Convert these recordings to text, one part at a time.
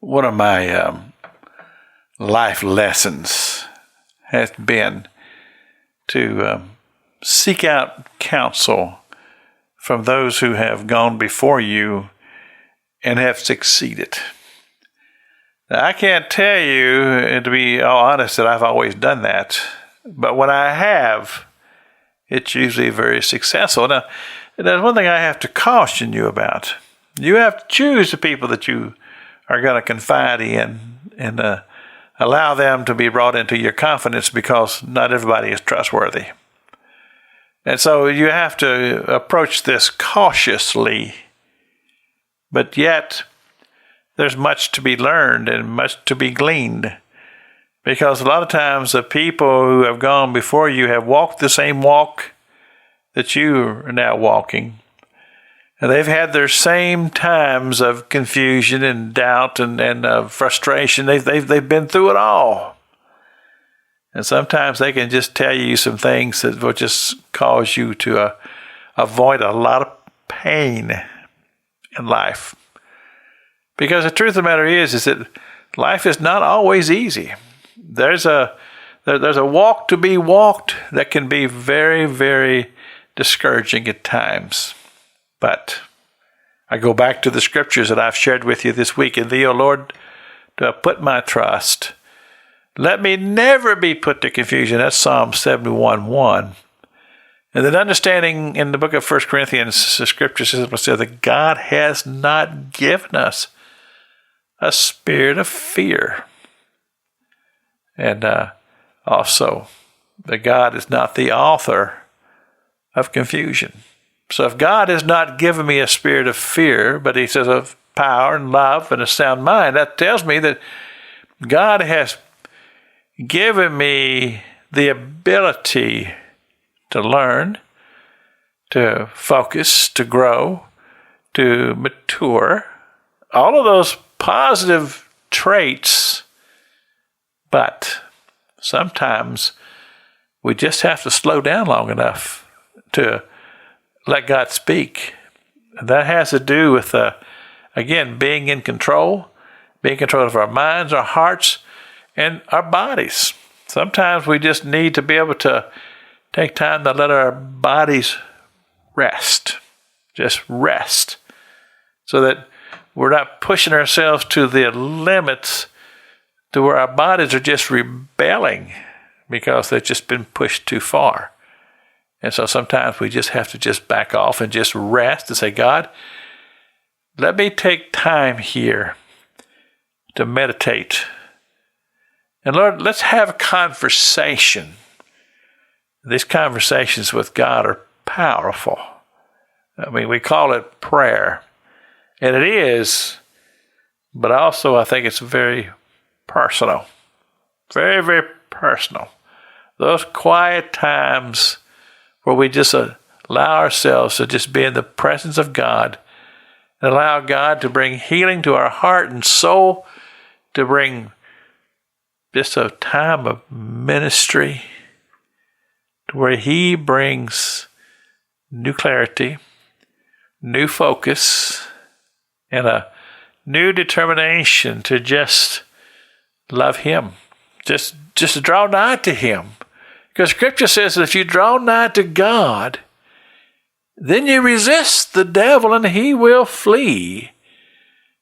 One of my life lessons has been to seek out counsel from those who have gone before you and have succeeded. Now, I can't tell you, and to be all honest, that I've always done that. But when I have, it's usually very successful. Now, there's one thing I have to caution you about. You have to choose the people that you are going to confide in and allow them to be brought into your confidence, because not everybody is trustworthy. And so you have to approach this cautiously, but yet there's much to be learned and much to be gleaned, because a lot of times the people who have gone before you have walked the same walk that you are now walking. And they've had their same times of confusion and doubt and frustration. They've been through it all. And sometimes they can just tell you some things that will just cause you to avoid a lot of pain in life. Because the truth of the matter is that life is not always easy. There's a walk to be walked that can be very, very discouraging at times. But I go back to the scriptures that I've shared with you this week. In thee, O Lord, do I put my trust. Let me never be put to confusion. That's Psalm 71:1. And then understanding in the book of 1 Corinthians, the scripture says that God has not given us a spirit of fear. And also that God is not the author of confusion. So if God has not given me a spirit of fear, but he says of power and love and a sound mind, that tells me that God has given me the ability to learn, to focus, to grow, to mature, all of those positive traits. But sometimes we just have to slow down long enough to let God speak. That has to do with, again, being in control of our minds, our hearts, and our bodies. Sometimes we just need to be able to take time to let our bodies rest. Just rest. So that we're not pushing ourselves to the limits to where our bodies are just rebelling because they've just been pushed too far. And so sometimes we just have to just back off and just rest and say, God, let me take time here to meditate. And Lord, let's have a conversation. These conversations with God are powerful. I mean, we call it prayer. And it is, but also I think it's very personal. Very, very personal. Those quiet times where we just allow ourselves to just be in the presence of God and allow God to bring healing to our heart and soul, to bring just a time of ministry to where he brings new clarity, new focus, and a new determination to just love him, just to draw nigh to him. Because Scripture says that if you draw nigh to God, then you resist the devil and he will flee,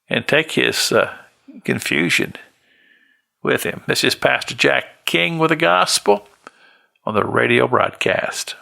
and take his confusion with him. This is Pastor Jack King with the gospel on the radio broadcast.